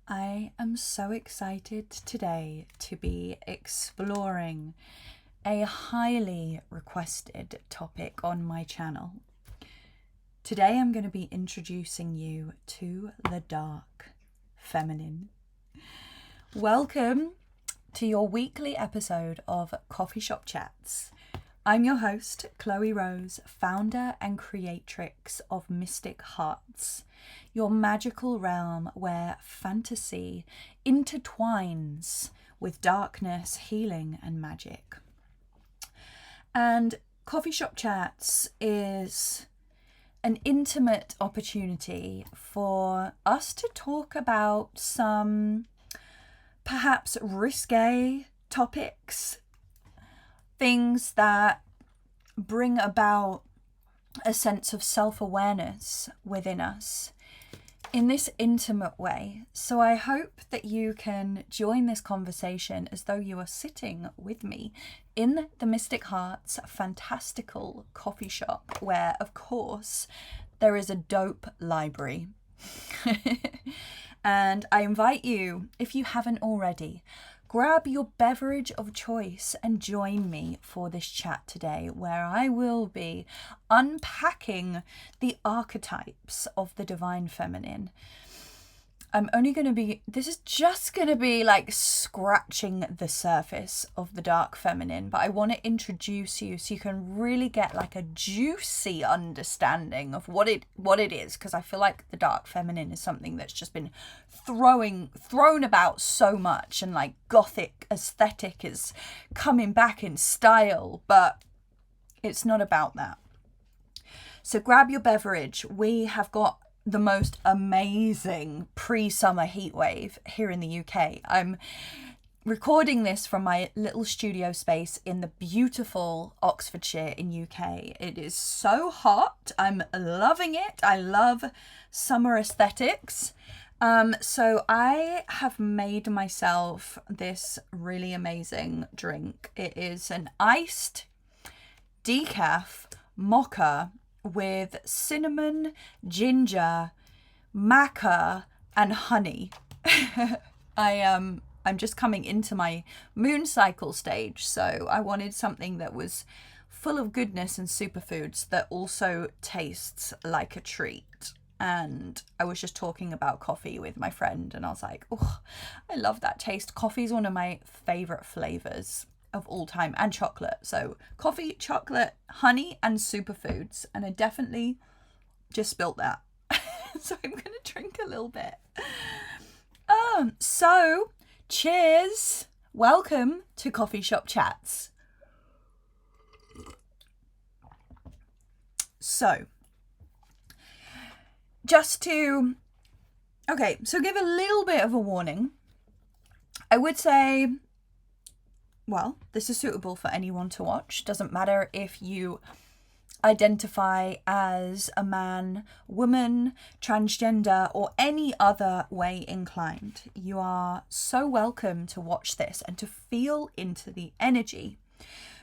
I am so excited today to be exploring a highly requested topic on my channel. Today I'm going to be introducing you to the dark feminine. Welcome to your weekly episode of Coffee Shop Chats. I'm your host, Chloe Rose, founder and creatrix of Mystic Hearts, your magical realm where fantasy intertwines with darkness, healing, and magic. And Coffee Shop Chats is an intimate opportunity for us to talk about some perhaps risque topics, things that bring about a sense of self-awareness within us in this intimate way. So I hope that you can join this conversation as though you are sitting with me in the Mystic Hearts fantastical coffee shop, where of course there is a dope library. And I invite you, if you haven't already, grab your beverage of choice and join me for this chat today, where I will be unpacking the archetypes of the divine feminine. This is just going to be like scratching the surface of the dark feminine, but I want to introduce you so you can really get like a juicy understanding of what it is, because I feel like the dark feminine is something that's just been thrown about so much, and like gothic aesthetic is coming back in style, but it's not about that. So grab your beverage. We have got the most amazing pre-summer heat wave here in the UK. I'm recording this from my little studio space in the beautiful Oxfordshire in UK. It is so hot. I'm loving it. I love summer aesthetics. So I have made myself this really amazing drink. It is an iced decaf mocha with cinnamon, ginger, maca, and honey. I'm just coming into my moon cycle stage, so I wanted something that was full of goodness and superfoods that also tastes like a treat. And I was just talking about coffee with my friend, and I was like, oh, I love that taste. Coffee is one of my favorite flavors of all time, and chocolate. So coffee, chocolate, honey, and superfoods. And I definitely just spilt that. So I'm gonna drink a little bit. So cheers. Welcome to Coffee Shop Chats. So give a little bit of a warning. I would say, well, this is suitable for anyone to watch. Doesn't matter if you identify as a man, woman, transgender, or any other way inclined. You are so welcome to watch this and to feel into the energy.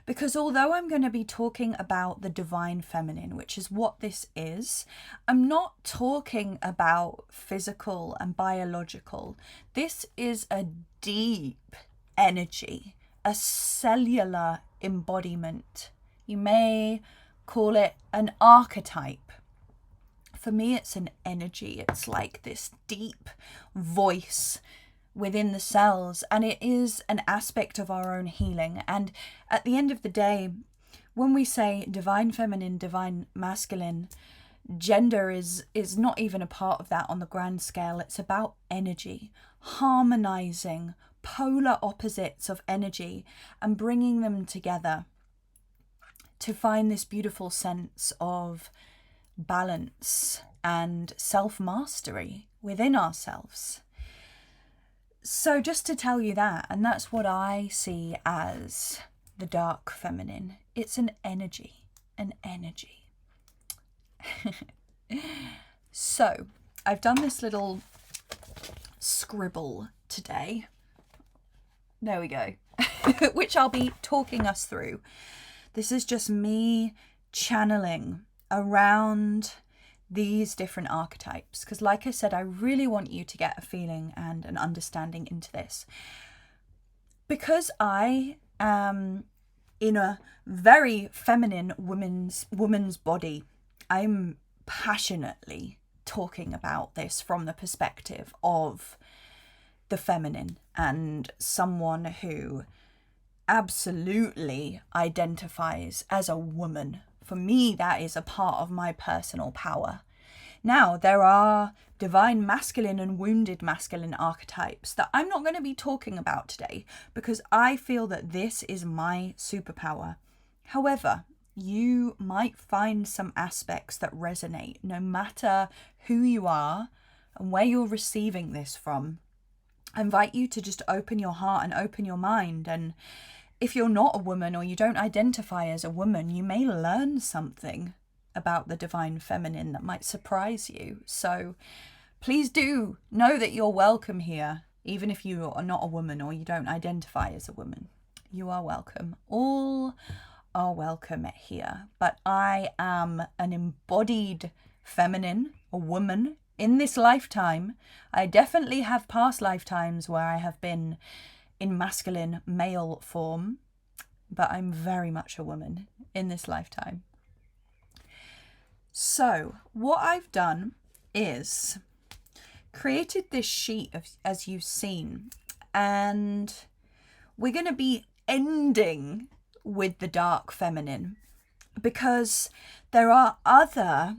Because although I'm going to be talking about the divine feminine, which is what this is, I'm not talking about physical and biological. This is a deep energy, a cellular embodiment. You may call it an archetype. For me, it's an energy. It's like this deep voice within the cells, and it is an aspect of our own healing. And at the end of the day, when we say divine feminine, divine masculine, gender is not even a part of that on the grand scale. It's about energy, harmonizing polar opposites of energy and bringing them together to find this beautiful sense of balance and self-mastery within ourselves. So just to tell you that, and that's what I see as the dark feminine. It's an energy. So I've done this little scribble today. There we go. Which I'll be talking us through. This is just me channeling around these different archetypes, because like I said, I really want you to get a feeling and an understanding into this. Because I am in a very feminine woman's body, I'm passionately talking about this from the perspective of the feminine and someone who absolutely identifies as a woman. For me, that is a part of my personal power. Now, there are divine masculine and wounded masculine archetypes that I'm not going to be talking about today because I feel that this is my superpower. However, you might find some aspects that resonate no matter who you are and where you're receiving this from. I invite you to just open your heart and open your mind. And if you're not a woman or you don't identify as a woman, you may learn something about the divine feminine that might surprise you. So please do know that you're welcome here, even if you are not a woman or you don't identify as a woman. You are welcome. All are welcome here. But I am an embodied feminine, a woman, in this lifetime. I definitely have past lifetimes where I have been in masculine male form, but I'm very much a woman in this lifetime. So what I've done is created this sheet as you've seen, and we're going to be ending with the dark feminine because there are other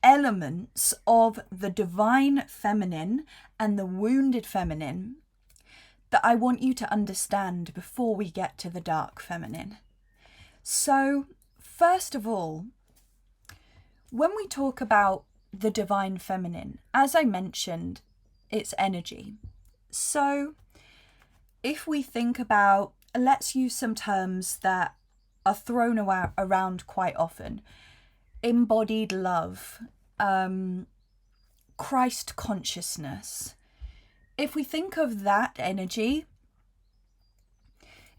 elements of the divine feminine and the wounded feminine that I want you to understand before we get to the dark feminine. So first of all, when we talk about the divine feminine, as I mentioned, it's energy. So if we think about, let's use some terms that are thrown around quite often. Embodied love, Christ consciousness. If we think of that energy,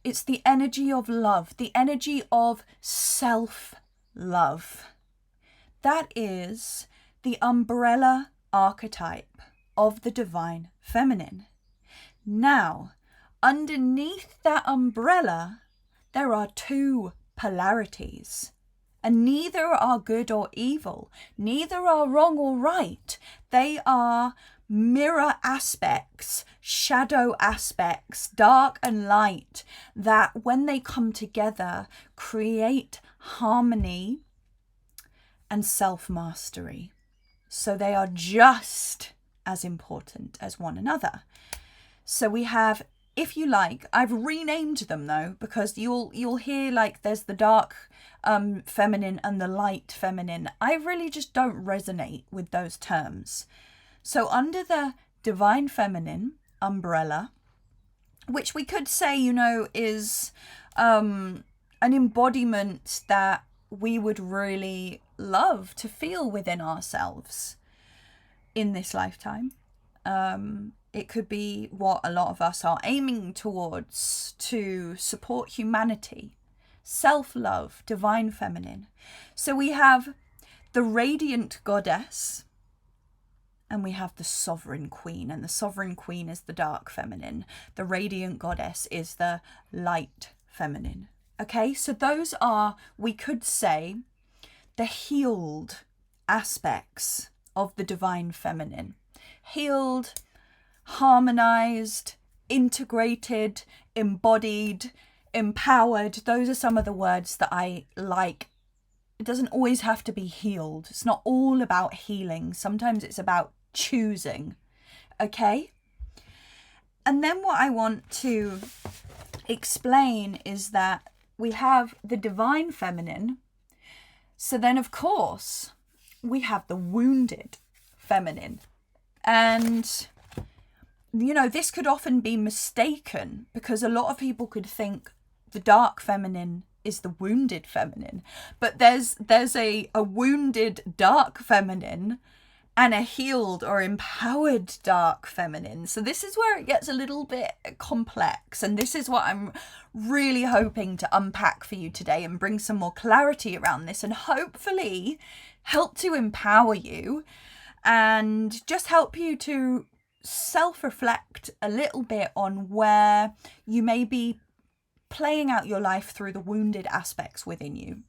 it's the energy of love, the energy of self-love. That is the umbrella archetype of the divine feminine. Now, underneath that umbrella, there are two polarities. And neither are good or evil. Neither are wrong or right. They are mirror aspects, shadow aspects, dark and light, that when they come together, create harmony and self-mastery. So they are just as important as one another. So we have, if you like, I've renamed them though, because you'll hear like there's the dark feminine and the light feminine. I really just don't resonate with those terms. So under the divine feminine umbrella, which we could say, is an embodiment that we would really love to feel within ourselves in this lifetime. It could be what a lot of us are aiming towards to support humanity. Self-love, divine feminine. So we have the radiant goddess and we have the sovereign queen, and the sovereign queen is the dark feminine. The radiant goddess is the light feminine. Okay, so those are, we could say, the healed aspects of the divine feminine. Healed, harmonized, integrated, embodied, empowered. Those are some of the words that I like. It doesn't always have to be healed. It's not all about healing. Sometimes it's about choosing. Okay? And then what I want to explain is that we have the divine feminine. So then, of course, we have the wounded feminine. And this could often be mistaken because a lot of people could think the dark feminine is the wounded feminine. But there's a wounded dark feminine and a healed or empowered dark feminine. So this is where it gets a little bit complex, and this is what I'm really hoping to unpack for you today and bring some more clarity around this, and hopefully help to empower you and just help you to self-reflect a little bit on where you may be playing out your life through the wounded aspects within you.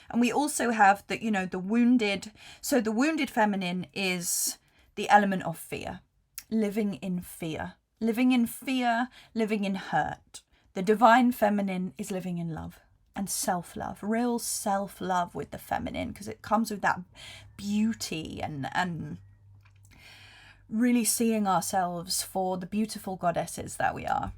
And we also have that, you know, the wounded. So the wounded feminine is the element of fear, living in fear, living in fear, living in hurt. The divine feminine is living in love and self-love, real self-love with the feminine, because it comes with that beauty and really seeing ourselves for the beautiful goddesses that we are.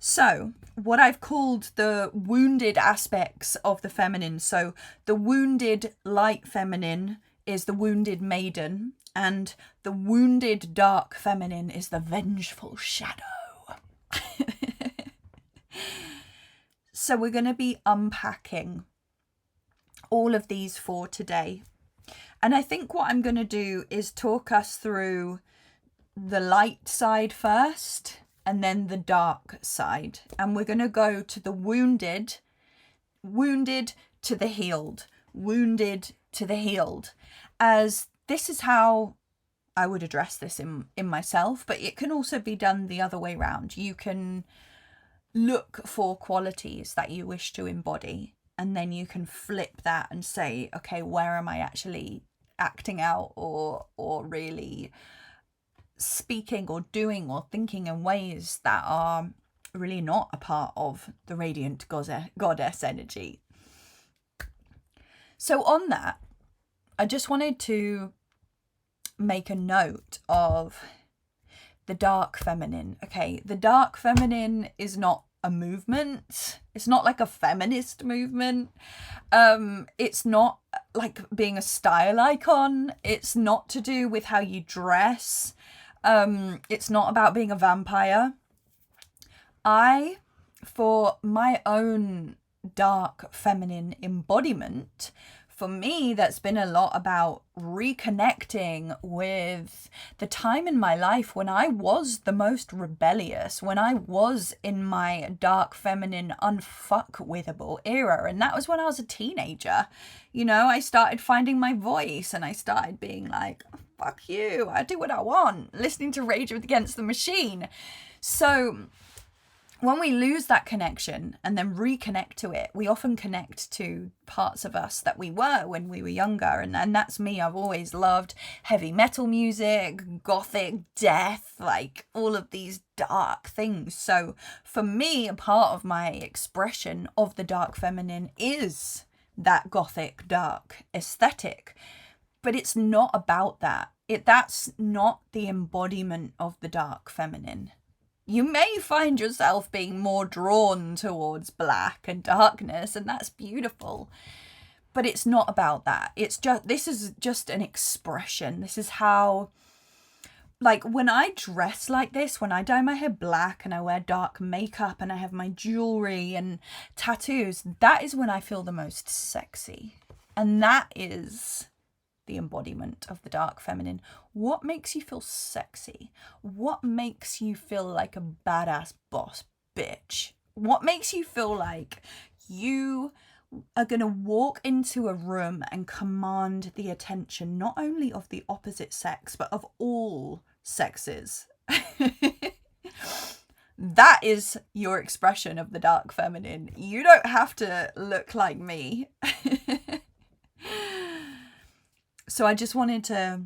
So what I've called the wounded aspects of the feminine. So the wounded light feminine is the wounded maiden, and the wounded dark feminine is the vengeful shadow. So we're going to be unpacking all of these for today. And I think what I'm going to do is talk us through the light side first, and then the dark side. And we're going to go to the wounded to the healed, wounded to the healed, as this is how I would address this in myself, but it can also be done the other way around. You can look for qualities that you wish to embody, and then you can flip that and say, okay, where am I actually acting out or really speaking or doing or thinking in ways that are really not a part of the radiant goddess energy. So on that, I just wanted to make a note of the dark feminine. Okay, the dark feminine is not a movement. It's not like a feminist movement. It's not like being a style icon. It's not to do with how you dress. It's not about being a vampire. For my own dark feminine embodiment, for me, that's been a lot about reconnecting with the time in my life when I was the most rebellious, when I was in my dark feminine unfuckwithable era. And that was when I was a teenager. You know, I started finding my voice and I started being like, fuck you, I do what I want, listening to Rage Against the Machine. So when we lose that connection and then reconnect to it, we often connect to parts of us that we were when we were younger. And that's me. I've always loved heavy metal music, gothic, death, like all of these dark things. So for me, a part of my expression of the dark feminine is that gothic, dark aesthetic. But it's not about that. That's not the embodiment of the dark feminine. You may find yourself being more drawn towards black and darkness, and that's beautiful. But it's not about that. This is just an expression. This is how, like, when I dress like this, when I dye my hair black and I wear dark makeup and I have my jewelry and tattoos, that is when I feel the most sexy. And that is the embodiment of the dark feminine. What makes you feel sexy? What makes you feel like a badass boss bitch? What makes you feel like you are going to walk into a room and command the attention not only of the opposite sex, but of all sexes? That is your expression of the dark feminine. You don't have to look like me. So I just wanted to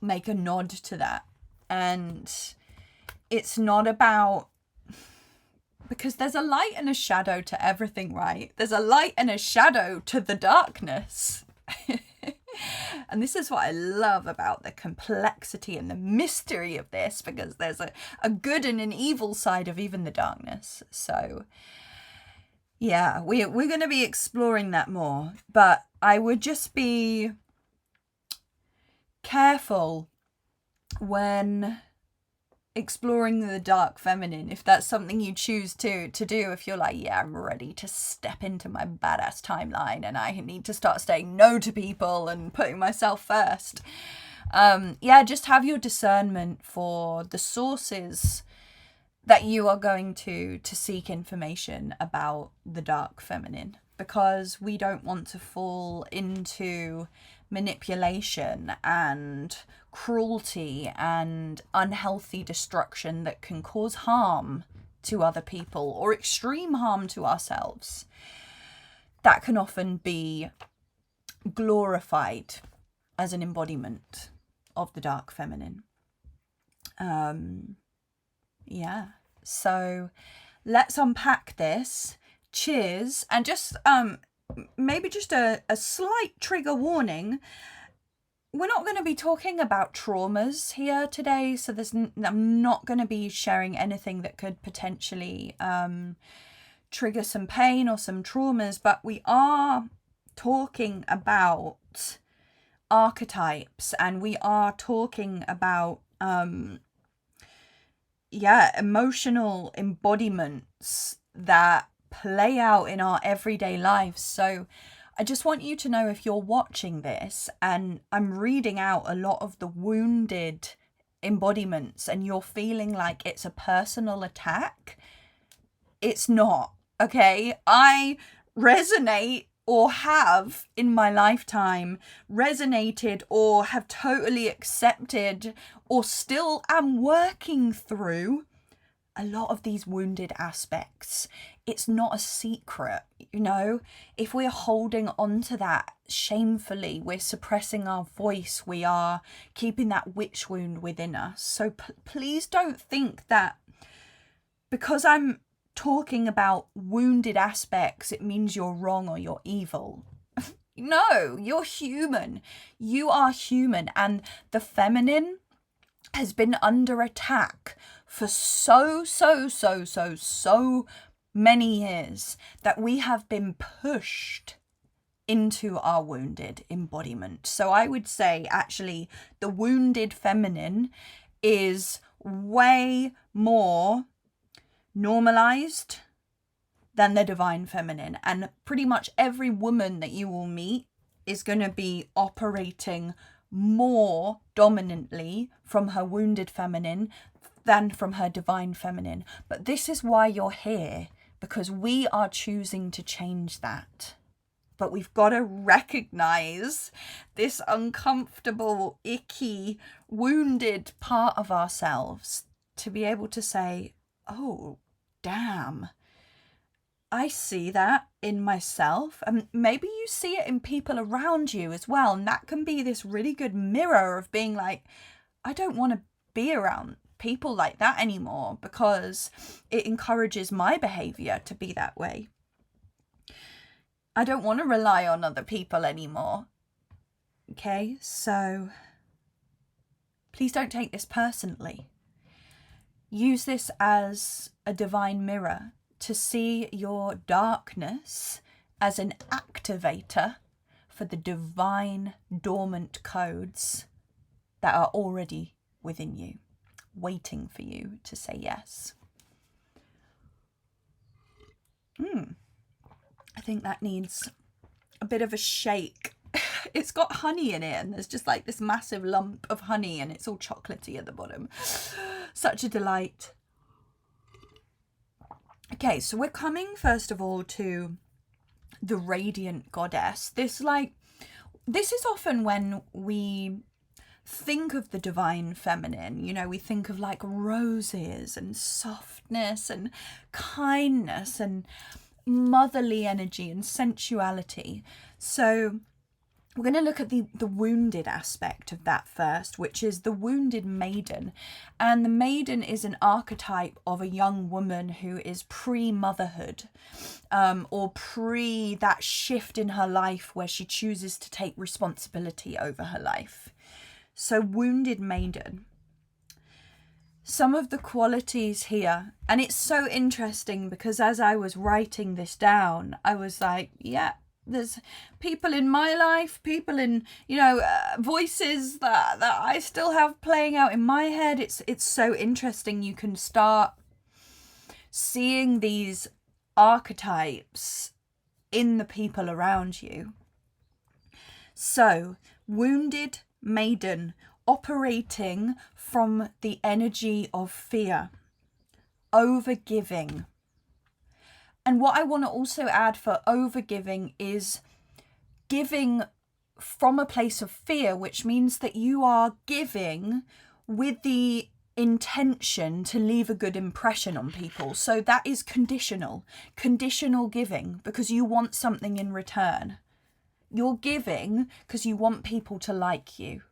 make a nod to that. And it's not about, because there's a light and a shadow to everything, right? There's a light and a shadow to the darkness. And this is what I love about the complexity and the mystery of this, because there's a good and an evil side of even the darkness. So yeah, we're going to be exploring that more. But I would just be careful when exploring the dark feminine, if that's something you choose to do, if you're like, yeah, I'm ready to step into my badass timeline and I need to start saying no to people and putting myself first. Yeah, just have your discernment for the sources that you are going to seek information about the dark feminine, because we don't want to fall into manipulation and cruelty and unhealthy destruction that can cause harm to other people or extreme harm to ourselves. That can often be glorified as an embodiment of the dark feminine. Yeah, so let's unpack this. Cheers. And just maybe just a slight trigger warning. We're not going to be talking about traumas here today, so I'm not going to be sharing anything that could potentially trigger some pain or some traumas, but we are talking about archetypes, and we are talking about emotional embodiments that play out in our everyday lives. So I just want you to know, if you're watching this and I'm reading out a lot of the wounded embodiments and you're feeling like it's a personal attack, it's not, okay? I resonate, or have in my lifetime resonated, or have totally accepted, or still am working through a lot of these wounded aspects. It's not a secret, you know? If we're holding on to that shamefully, we're suppressing our voice, we are keeping that witch wound within us. So please don't think that because I'm talking about wounded aspects, it means you're wrong or you're evil. No, you're human. You are human, and the feminine has been under attack for so many years that we have been pushed into our wounded embodiment. So I would say actually the wounded feminine is way more normalized than the divine feminine, and pretty much every woman that you will meet is going to be operating more dominantly from her wounded feminine than from her divine feminine. But this is why you're here, because we are choosing to change that. But we've got to recognize this uncomfortable, icky, wounded part of ourselves to be able to say, oh, damn, I see that in myself. And maybe you see it in people around you as well. And that can be this really good mirror of being like, I don't want to be around people like that anymore, because it encourages my behavior to be that way. I don't want to rely on other people anymore. Okay, so please don't take this personally. Use this as a divine mirror to see your darkness as an activator for the divine dormant codes that are already within you, waiting for you to say yes. I think that needs a bit of a shake. It's got honey in it, and there's just like this massive lump of honey, and it's all chocolatey at the bottom. Such a delight. Okay, so we're coming first of all to the radiant goddess. This is often when we think of the divine feminine, you know, we think of like roses and softness and kindness and motherly energy and sensuality. So we're going to look at the wounded aspect of that first, which is the wounded maiden. And the maiden is an archetype of a young woman who is pre-motherhood, or pre that shift in her life where she chooses to take responsibility over her life. So wounded maiden. Some of the qualities here, and it's so interesting because as I was writing this down, I was like, yeah, there's people in my life, people in, voices that I still have playing out in my head. It's so interesting. You can start seeing these archetypes in the people around you. So, wounded maiden operating from the energy of fear, overgiving. And what I want to also add for overgiving is giving from a place of fear, which means that you are giving with the intention to leave a good impression on people. So that is conditional giving, because you want something in return. You're giving because you want people to like you.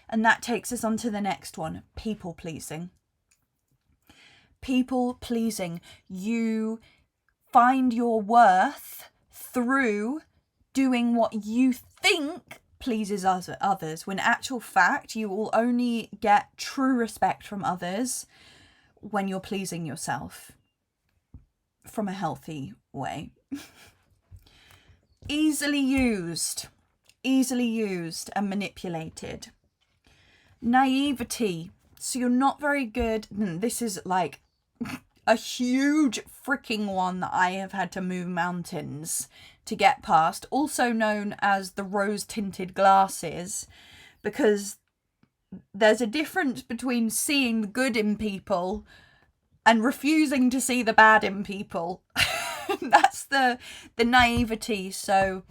And that takes us on to the next one, people pleasing. People pleasing. You find your worth through doing what you think pleases others, when in actual fact you will only get true respect from others when you're pleasing yourself from a healthy way. Easily used and manipulated. Naivety. So you're not very good. This is like a huge freaking one that I have had to move mountains to get past, also known as the rose-tinted glasses, because there's a difference between seeing the good in people and refusing to see the bad in people. That's the naivety. So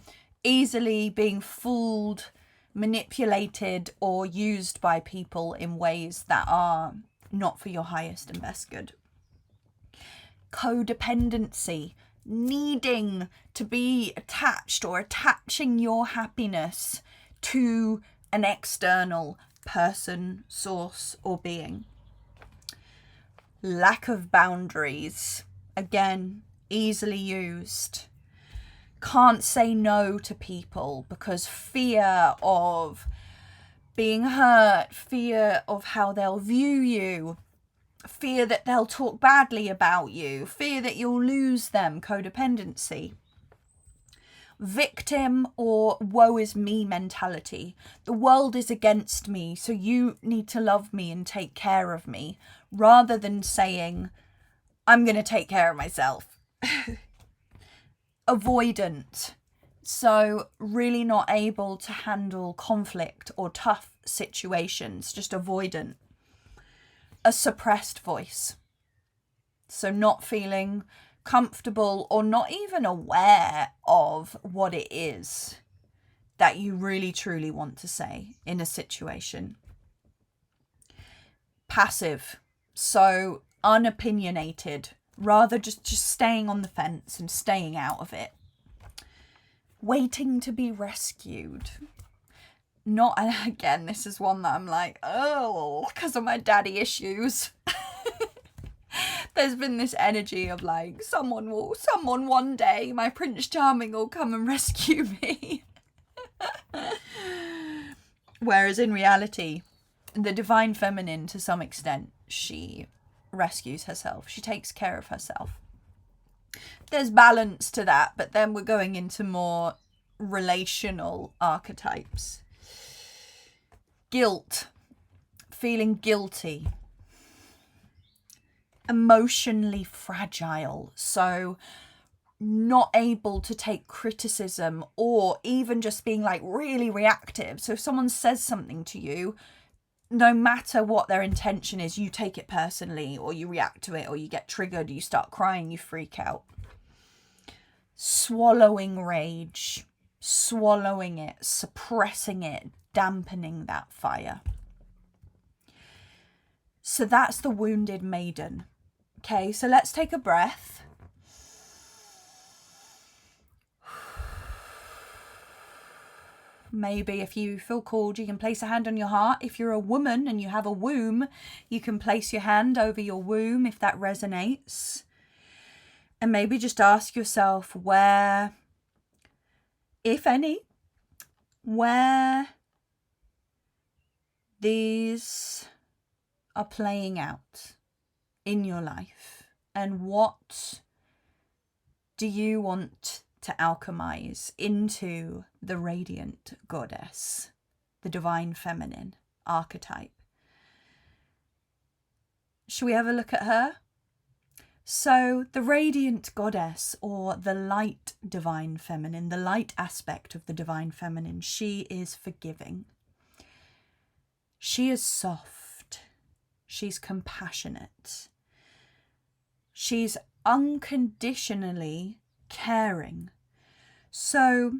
easily being fooled, manipulated, or used by people in ways that are not for your highest and best good. Codependency. Needing to be attached or attaching your happiness to an external person, source, or being. Lack of boundaries. Again, easily used. Can't say no to people because fear of being hurt, fear of how they'll view you, fear that they'll talk badly about you, fear that you'll lose them. Codependency. Victim or woe is me mentality. The world is against me, so you need to love me and take care of me, rather than saying, I'm going to take care of myself. Avoidant. So really not able to handle conflict or tough situations, just avoidant. A suppressed voice. So not feeling comfortable or not even aware of what it is that you really truly want to say in a situation. Passive. So unopinionated, rather just staying on the fence and staying out of it. Waiting to be rescued. Not, and again, this is one that I'm like, oh, because of my daddy issues. There's been this energy of like, someone one day, my Prince Charming will come and rescue me. Whereas in reality, the divine feminine, to some extent, she rescues herself. She takes care of herself. There's balance to that, but then we're going into more relational archetypes. Guilt, feeling guilty. Emotionally fragile, so not able to take criticism or even just being like really reactive. So if someone says something to you, no matter what their intention is, you take it personally, or you react to it, or you get triggered, you start crying, you freak out. Swallowing rage, swallowing it, suppressing it, dampening that fire. So that's the wounded maiden. Okay, so let's take a breath. Maybe if you feel called, you can place a hand on your heart. If you're a woman and you have a womb, you can place your hand over your womb if that resonates. And maybe just ask yourself where, if any, where these are playing out in your life, and what do you want to alchemize into the radiant goddess, the divine feminine archetype. Should we have a look at her? So the radiant goddess, or the light divine feminine, the light aspect of the divine feminine, she is forgiving. She is soft. She's compassionate. She's unconditionally caring. So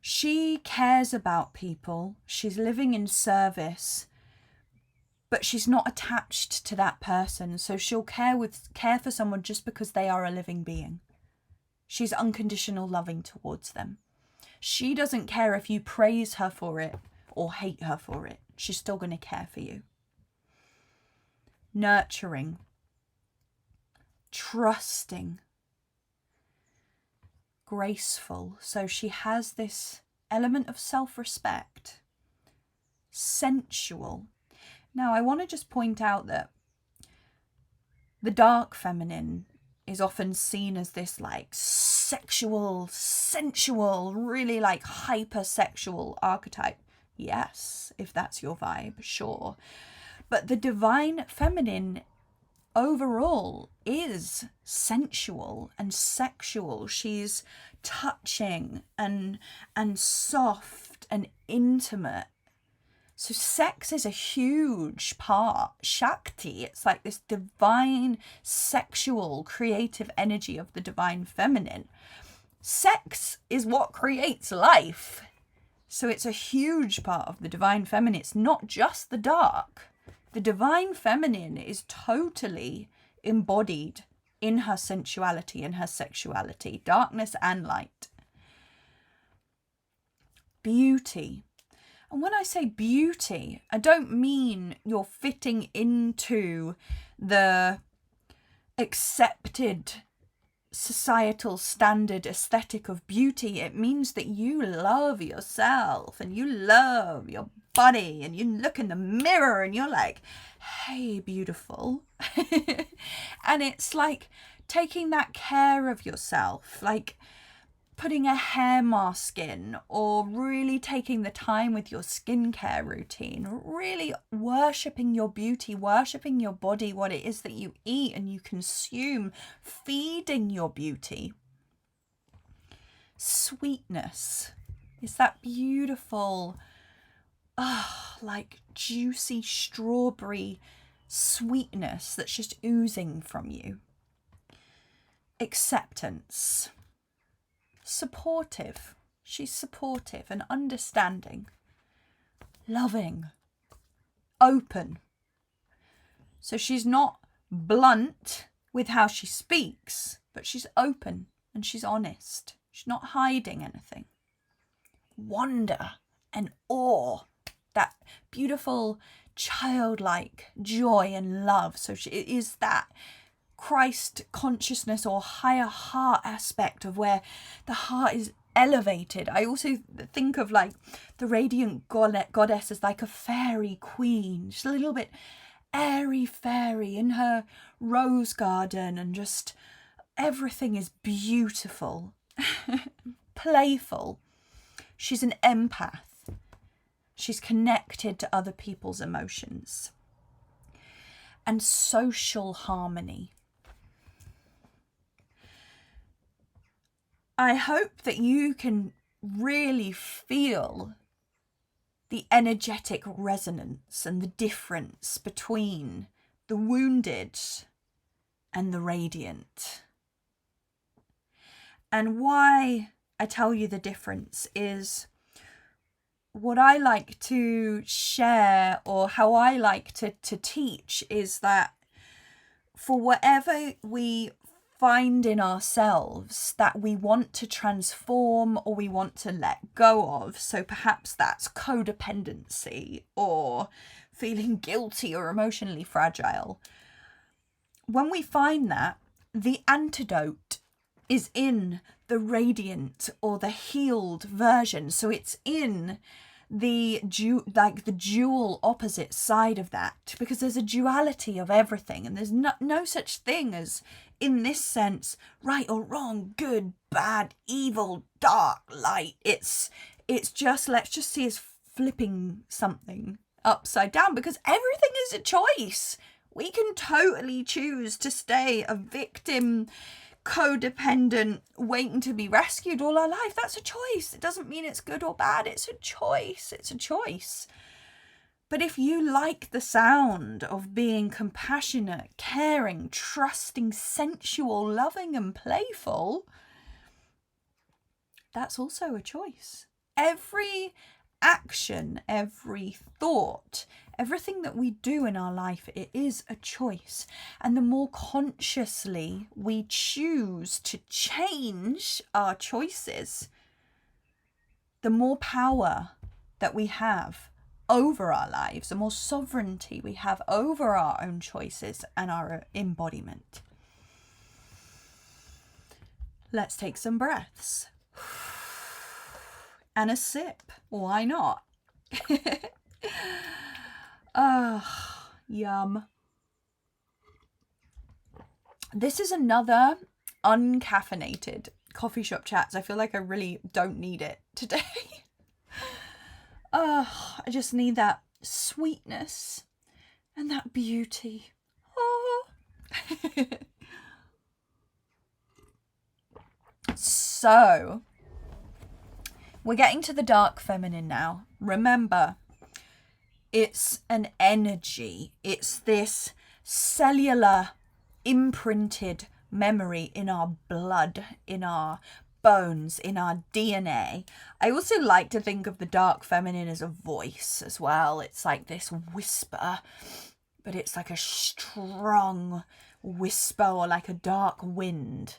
she cares about people. She's living in service, but she's not attached to that person. So she'll care for someone just because they are a living being. She's unconditional loving towards them. She doesn't care if you praise her for it or hate her for it. She's still going to care for you. Nurturing. Trusting. Graceful. So she has this element of self-respect. Sensual. Now, I want to just point out that the dark feminine is often seen as this like sexual, sensual, really like hypersexual archetype. Yes, if that's your vibe, sure. But the divine feminine overall is sensual and sexual. She's touching and soft and intimate. So sex is a huge part. Shakti, it's like this divine, sexual, creative energy of the divine feminine. Sex is what creates life. So it's a huge part of the divine feminine. It's not just the dark. The divine feminine is totally embodied in her sensuality and her sexuality, darkness and light. Beauty. And when I say beauty, I don't mean you're fitting into the accepted societal standard aesthetic of beauty. It means that you love yourself and you love your body and you look in the mirror and you're like, hey, beautiful. And it's like taking that care of yourself, like putting a hair mask in, or really taking the time with your skincare routine, really worshipping your beauty, worshipping your body, what it is that you eat and you consume, feeding your beauty. Sweetness is that beautiful, like juicy strawberry sweetness that's just oozing from you. Acceptance. Supportive. She's supportive and understanding. Loving. Open. So she's not blunt with how she speaks, but she's open and she's honest. She's not hiding anything. Wonder and awe. That beautiful childlike joy and love. So it is that Christ consciousness or higher heart aspect of where the heart is elevated. I also think of like the radiant goddess as like a fairy queen, just a little bit airy fairy in her rose garden, and just everything is beautiful. Playful. She's an empath. She's connected to other people's emotions. And social harmony. I hope that you can really feel the energetic resonance and the difference between the wounded and the radiant. And why I tell you the difference is what I like to share, or how I like to teach, is that for whatever we find in ourselves that we want to transform or we want to let go of, so perhaps that's codependency or feeling guilty or emotionally fragile, when we find that, the antidote is in the radiant or the healed version. So it's in the dual opposite side of that, because there's a duality of everything, and there's no such thing as, in this sense, right or wrong, good, bad, evil, dark, light. It's just, let's just see as flipping something upside down, because everything is a choice. We can totally choose to stay a victim, codependent, waiting to be rescued all our life. That's a choice. It doesn't mean it's good or bad. It's a choice. It's a choice. But if you like the sound of being compassionate, caring, trusting, sensual, loving, and playful, that's also a choice. Every action, every thought, everything that we do in our life, it is a choice. And the more consciously we choose to change our choices, the more power that we have over our lives, the more sovereignty we have over our own choices and our embodiment. Let's take some breaths. And a sip. Why not? Yum. This is another uncaffeinated coffee shop chats. I feel like I really don't need it today. I just need that sweetness and that beauty. Oh. So, we're getting to the dark feminine now. Remember, it's an energy. It's this cellular imprinted memory in our blood, in our bones, in our DNA. I also like to think of the dark feminine as a voice as well. It's like this whisper, but it's like a strong whisper or like a dark wind.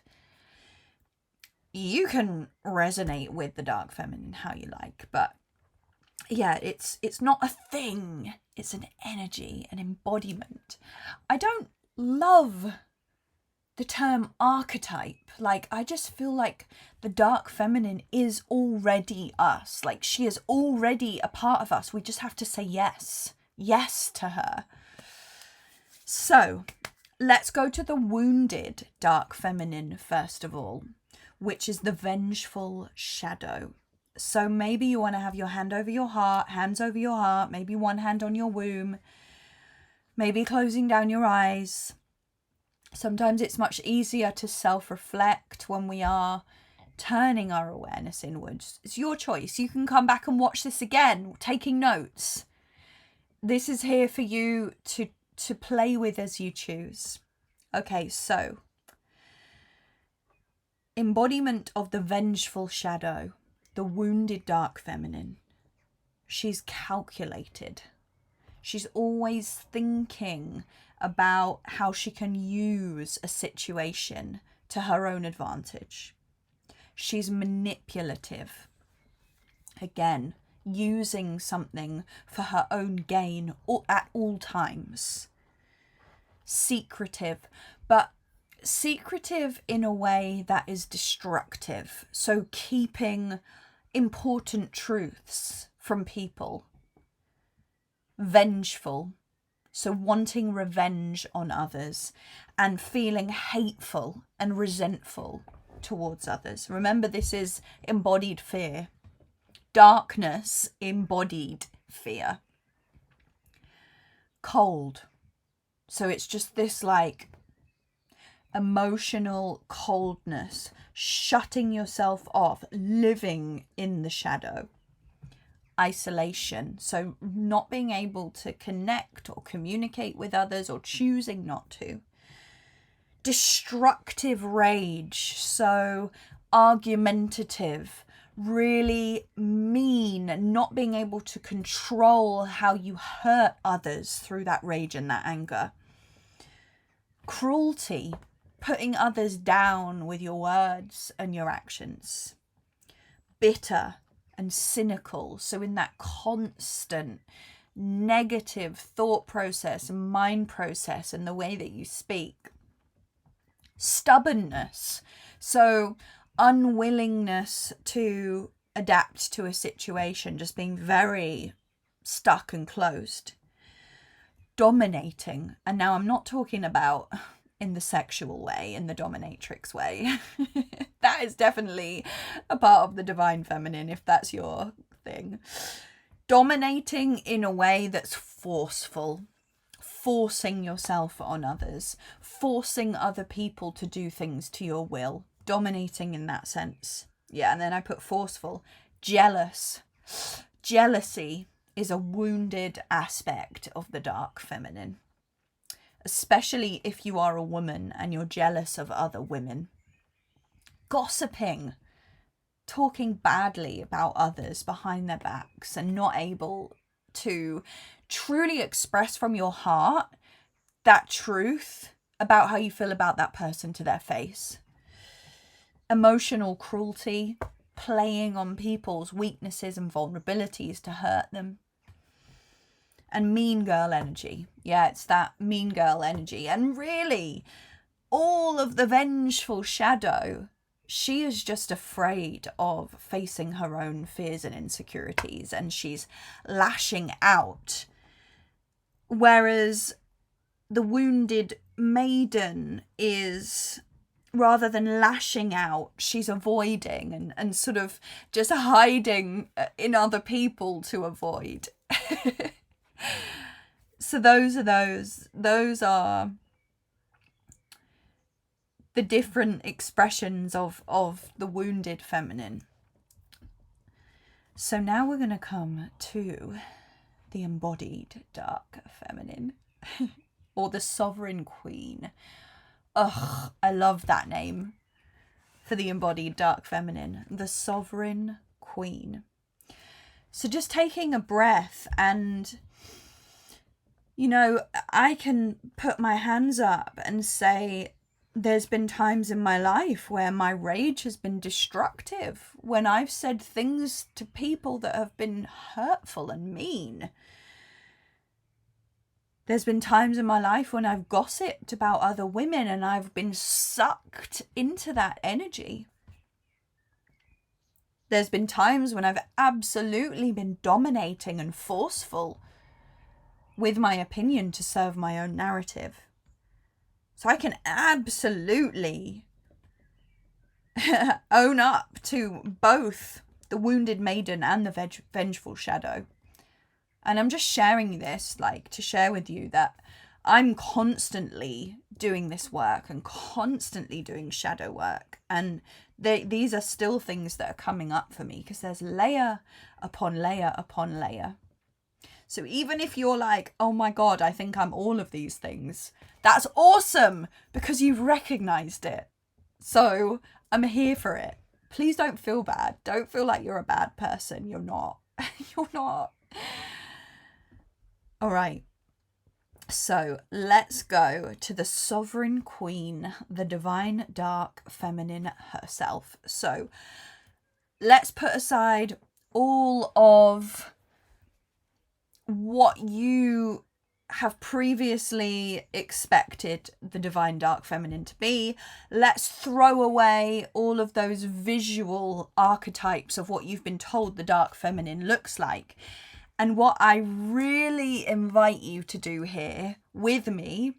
You can resonate with the dark feminine how you like, but yeah, it's not a thing. It's an energy, an embodiment. I don't love the term archetype. Like, I just feel like the dark feminine is already us. Like, she is already a part of us. We just have to say yes to her. So let's go to the wounded dark feminine first of all, which is the vengeful shadow. So maybe you want to have your hand over your heart, hands over your heart, maybe one hand on your womb, maybe closing down your eyes. Sometimes it's much easier to self-reflect when we are turning our awareness inwards. It's your choice. You can come back and watch this again, taking notes. This is here for you to play with as you choose. Okay, so embodiment of the vengeful shadow, the wounded dark feminine. She's calculated. She's always thinking about how she can use a situation to her own advantage. She's manipulative. Again, using something for her own gain at all times. Secretive, but secretive in a way that is destructive. So keeping important truths from people. Vengeful. So wanting revenge on others and feeling hateful and resentful towards others. Remember, this is embodied fear. Darkness, embodied fear. Cold. So it's just this like emotional coldness, shutting yourself off, living in the shadow. Isolation, so not being able to connect or communicate with others or choosing not to. Destructive rage, so argumentative, really mean, not being able to control how you hurt others through that rage and that anger. Cruelty, putting others down with your words and your actions. Bitter and cynical, so in that constant negative thought process and mind process and the way that you speak. Stubbornness, so unwillingness to adapt to a situation, just being very stuck and closed. Dominating, and now I'm not talking about in the sexual way, in the dominatrix way. That is definitely a part of the divine feminine, if that's your thing. Dominating in a way that's forceful, forcing yourself on others, forcing other people to do things to your will. Dominating in that sense. Yeah, and then I put forceful. Jealous. Jealousy is a wounded aspect of the dark feminine, especially if you are a woman and you're jealous of other women. Gossiping, talking badly about others behind their backs and not able to truly express from your heart that truth about how you feel about that person to their face. Emotional cruelty, playing on people's weaknesses and vulnerabilities to hurt them. And mean girl energy. Yeah, it's that mean girl energy. And really, all of the vengeful shadow, she is just afraid of facing her own fears and insecurities, and she's lashing out. Whereas the wounded maiden is, rather than lashing out, she's avoiding and sort of just hiding in other people to avoid. So those are the different expressions of the wounded feminine. So now we're going to come to the embodied dark feminine, or the sovereign queen. Ugh, I love that name for the embodied dark feminine, the sovereign queen. So just taking a breath, and, you know, I can put my hands up and say, there's been times in my life where my rage has been destructive, when I've said things to people that have been hurtful and mean. There's been times in my life when I've gossiped about other women and I've been sucked into that energy. There's been times when I've absolutely been dominating and forceful with my opinion to serve my own narrative. So I can absolutely own up to both the wounded maiden and the vengeful shadow. And I'm just sharing this, like, to share with you that I'm constantly doing this work and constantly doing shadow work. And these are still things that are coming up for me, because there's layer upon layer upon layer. So even if you're like, oh my God, I think I'm all of these things, that's awesome, because you've recognized it. So I'm here for it. Please don't feel bad. Don't feel like you're a bad person. You're not. You're not. All right. So let's go to the sovereign queen, the divine dark feminine herself. So let's put aside all of what you have previously expected the divine dark feminine to be. Let's throw away all of those visual archetypes of what you've been told the dark feminine looks like. And what I really invite you to do here with me,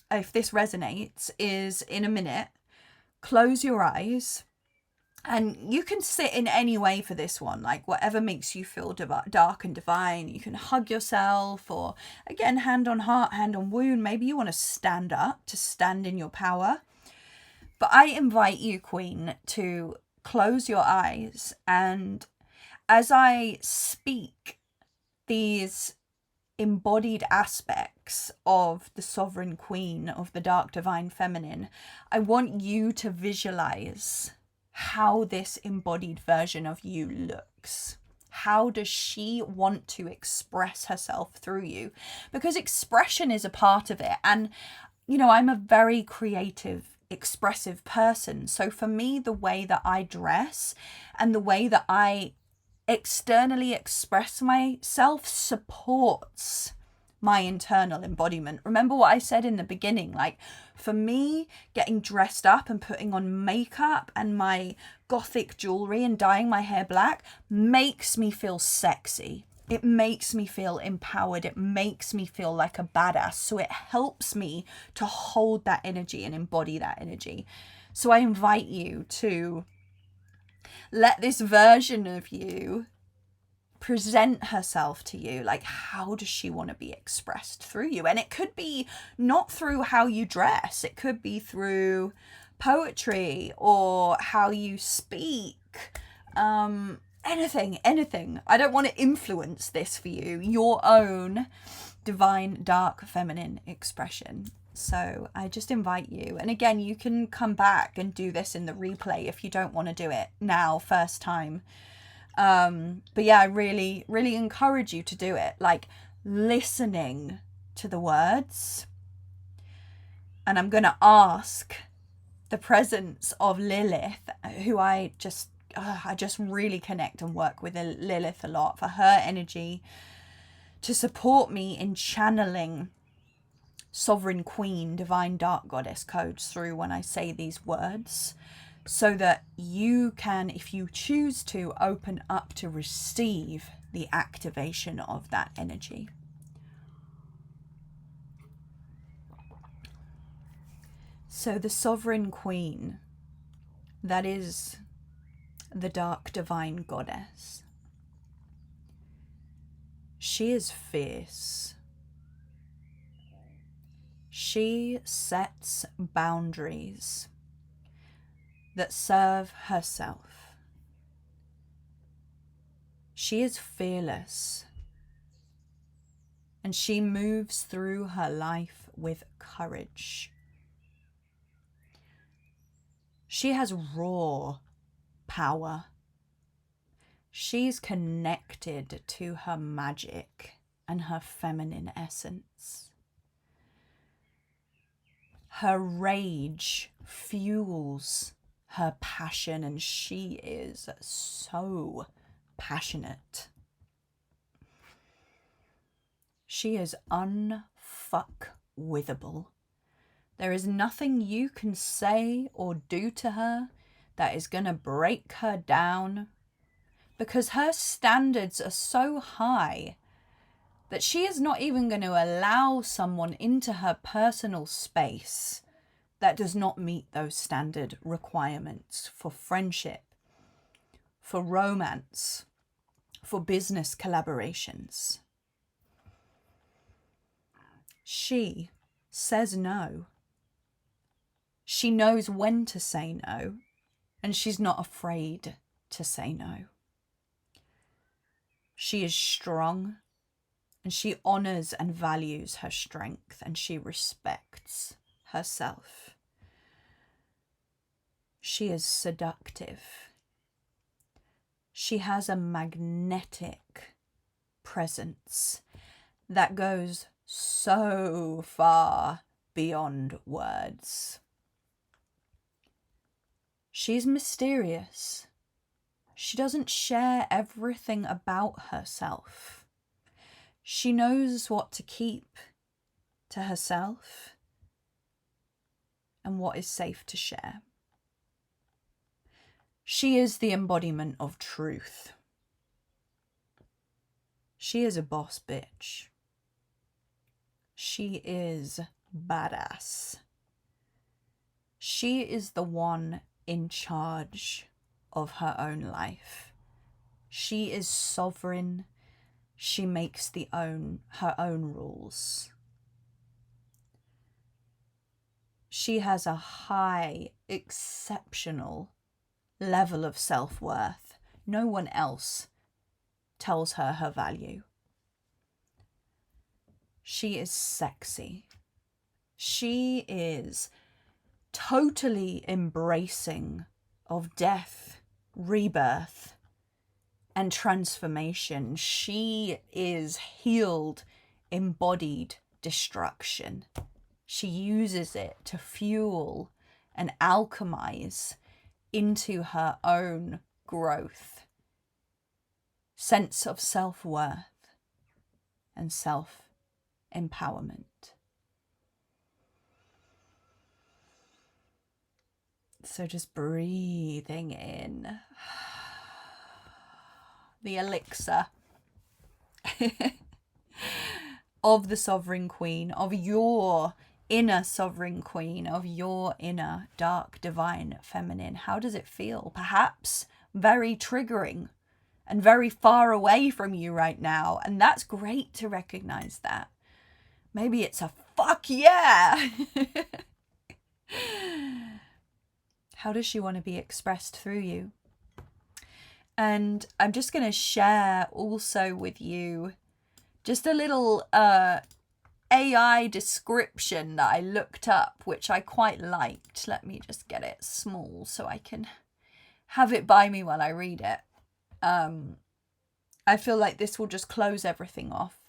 if this resonates, is in a minute, close your eyes. And you can sit in any way for this one, like whatever makes you feel dark and divine. You can hug yourself, or again, hand on heart, hand on wound. Maybe you want to stand up, to stand in your power. But I invite you, Queen, to close your eyes. And as I speak these embodied aspects of the sovereign queen, of the dark divine feminine, I want you to visualize how this embodied version of you looks. How does she want to express herself through you? Because expression is a part of it. And, you know, I'm a very creative, expressive person. So for me, the way that I dress and the way that I externally express myself supports my internal embodiment. Remember what I said in the beginning, like for me, getting dressed up and putting on makeup and my gothic jewelry and dyeing my hair black makes me feel sexy. It makes me feel empowered. It makes me feel like a badass. So it helps me to hold that energy and embody that energy. So I invite you to let this version of you present herself to you. Like, how does she want to be expressed through you? And it could be not through how you dress. It could be through poetry or how you speak. anything. I don't want to influence this for you, your own divine dark feminine expression. So I just invite you, and again, you can come back and do this in the replay if you don't want to do it now, first time. But yeah, I really encourage you to do it, like listening to the words. And I'm going to ask the presence of Lilith, who I just really connect and work with Lilith a lot, for her energy to support me in channeling Sovereign Queen, Divine Dark Goddess codes through when I say these words, so that you can, if you choose to, open up to receive the activation of that energy. So the Sovereign Queen, that is the Dark Divine Goddess. She is fierce. She sets boundaries that serve herself. She is fearless, and she moves through her life with courage. She has raw power. She's connected to her magic and her feminine essence. Her rage fuels her passion, and she is so passionate. She is unfuckwithable. There is nothing you can say or do to her that is going to break her down, because her standards are so high that she is not even going to allow someone into her personal space that does not meet those standard requirements for friendship, for romance, for business collaborations. She says no. She knows when to say no, and she's not afraid to say no. She is strong, and she honors and values her strength, and she respects herself. She is seductive. She has a magnetic presence that goes so far beyond words. She's mysterious. She doesn't share everything about herself. She knows what to keep to herself and what is safe to share. She is the embodiment of truth. She is a boss bitch. She is badass. She is the one in charge of her own life. She is sovereign. She makes her own rules. She has a high, exceptional level of self-worth. No one else tells her her value. She is sexy. She is totally embracing of death, rebirth, and transformation. She is healed, embodied destruction. She uses it to fuel and alchemize into her own growth, sense of self-worth, and self-empowerment. So just breathing in the elixir of the Sovereign Queen, of your inner Sovereign Queen, of your inner dark divine feminine. How does it feel? Perhaps very triggering and very far away from you right now. And that's great to recognize that. Maybe it's a fuck yeah. How does she want to be expressed through you? And I'm just going to share also with you just a little AI description that I looked up, which I quite liked. Let me just get it small so I can have it by me while I read it. I feel like this will just close everything off,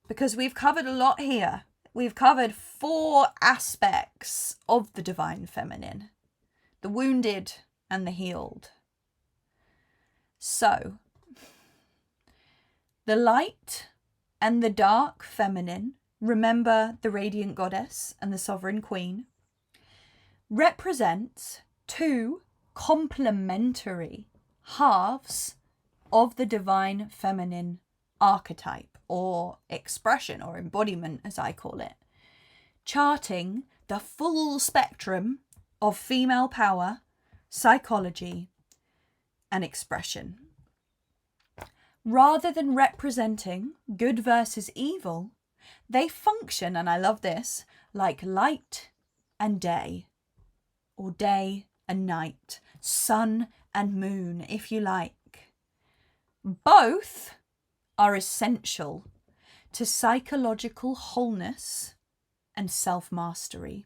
because we've covered a lot here. We've covered 4 aspects of the divine feminine: the wounded and the healed. So, the light and the dark feminine, remember the radiant goddess and the sovereign queen, represents 2 complementary halves of the divine feminine archetype, or expression, or embodiment as I call it, charting the full spectrum of female power, psychology, and expression. Rather than representing good versus evil, they function, and I love this, like light and day, or day and night, sun and moon, if you like. Both are essential to psychological wholeness and self-mastery.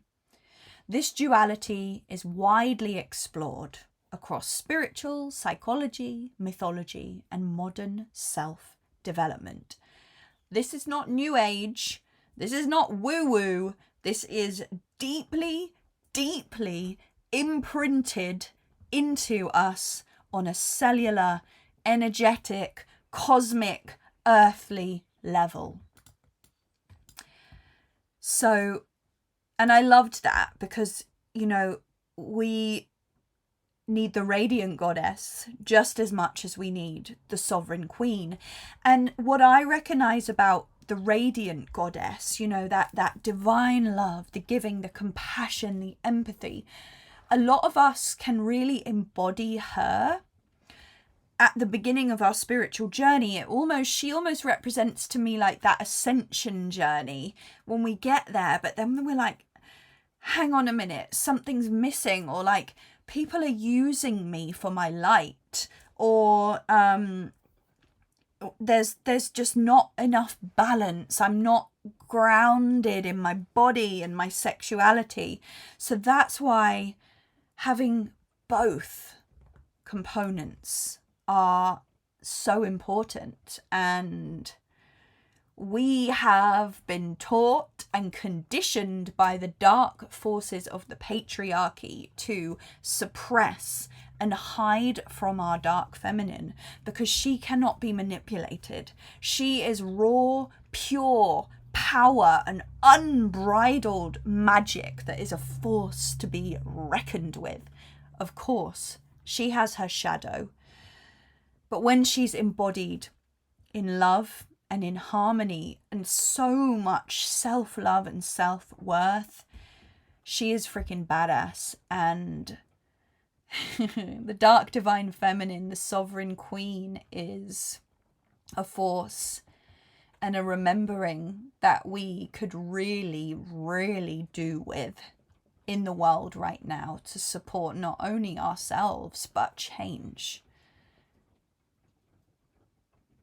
This duality is widely explored across spiritual, psychology, mythology, and modern self-development. This is not new age. This is not woo-woo. This is deeply, deeply imprinted into us on a cellular, energetic, cosmic, earthly level. So, and I loved that because, you know, we need the radiant goddess just as much as we need the sovereign queen. And what I recognize about the radiant goddess, you know, that divine love, the giving, the compassion, the empathy, a lot of us can really embody her at the beginning of our spiritual journey. She almost represents to me like that ascension journey when we get there, but then we're like, hang on a minute, something's missing, or like people are using me for my light, or there's just not enough balance. I'm not grounded in my body and my sexuality. So that's why having both components are so important. And we have been taught and conditioned by the dark forces of the patriarchy to suppress and hide from our dark feminine, because she cannot be manipulated. She is raw, pure power, and unbridled magic that is a force to be reckoned with. Of course, she has her shadow, but when she's embodied in love and in harmony and so much self-love and self-worth, she is freaking badass. And the dark divine feminine, the sovereign queen, is a force and a remembering that we could really, really do with in the world right now to support not only ourselves, but change.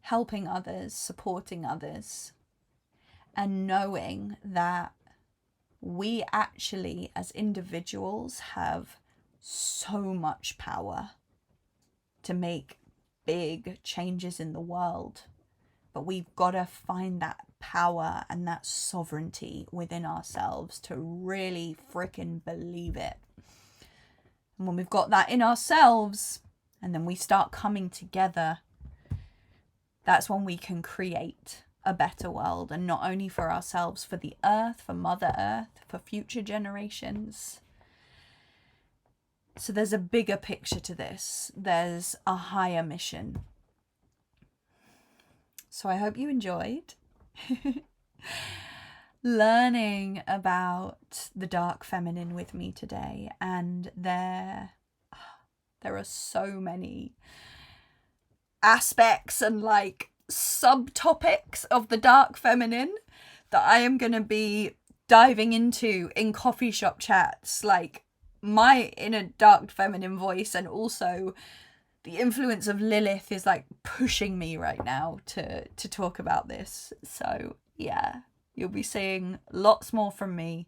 Helping others, supporting others, and knowing that we actually as individuals have so much power to make big changes in the world. But we've got to find that power and that sovereignty within ourselves to really freaking believe it. And when we've got that in ourselves, and then we start coming together, that's when we can create a better world. And not only for ourselves, for the earth, for Mother Earth, for future generations. So there's a bigger picture to this. There's a higher mission. So I hope you enjoyed learning about the dark feminine with me today. And there are so many aspects and like subtopics of the dark feminine that I am going to be diving into in coffee shop chats, like my inner dark feminine voice, and also the influence of Lilith is like pushing me right now to talk about this. So yeah, you'll be seeing lots more from me.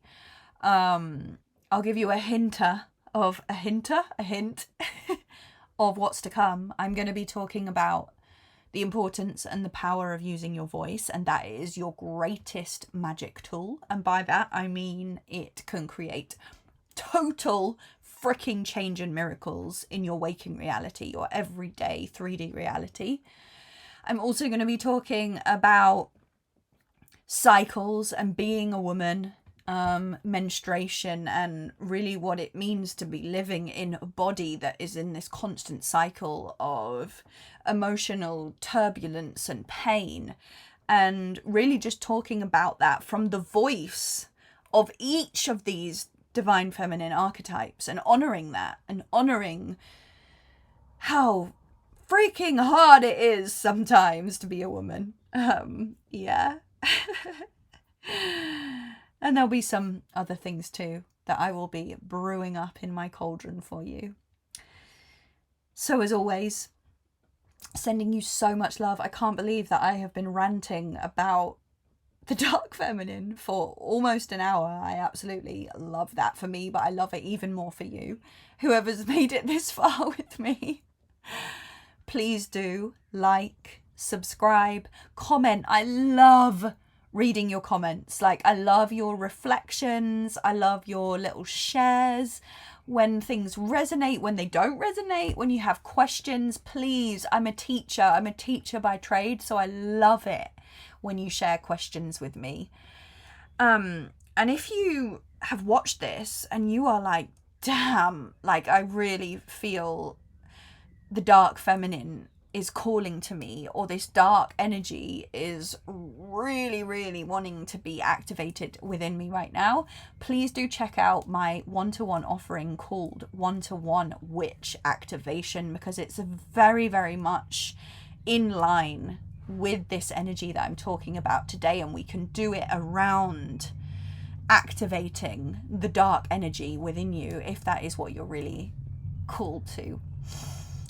I'll give you a hint of what's to come. I'm going to be talking about the importance and the power of using your voice, and that is your greatest magic tool. And by that I mean it can create total freaking change and miracles in your waking reality, your everyday 3D reality. I'm also going to be talking about cycles and being a woman, menstruation, and really what it means to be living in a body that is in this constant cycle of emotional turbulence and pain, and really just talking about that from the voice of each of these divine feminine archetypes, and honoring that, and honoring how freaking hard it is sometimes to be a woman. Yeah. And there'll be some other things too that I will be brewing up in my cauldron for you. So as always, sending you so much love. I can't believe that I have been ranting about the dark feminine for almost an hour. I absolutely love that for me, but I love it even more for you, whoever's made it this far with me. Please do like, subscribe, comment. I love reading your comments. Like, I love your reflections. I love your little shares. When things resonate, when they don't resonate, when you have questions, please. I'm a teacher by trade, so I love it when you share questions with me. And if you have watched this and you are like, damn, like I really feel the dark feminine is calling to me, or this dark energy is really, really wanting to be activated within me right now, please do check out my one-to-one offering called One-to-One Witch Activation, because it's very, very much in line with this energy that I'm talking about today, and we can do it around activating the dark energy within you if that is what you're really called to.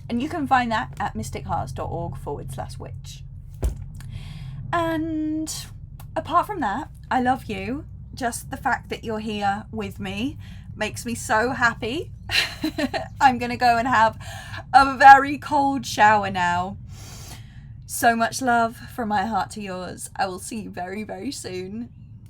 And you can find that at mystichearts.org/witch. And apart from that, I love you. Just the fact that you're here with me makes me so happy. I'm going to go and have a very cold shower now. So much love from my heart to yours. I will see you very, very soon.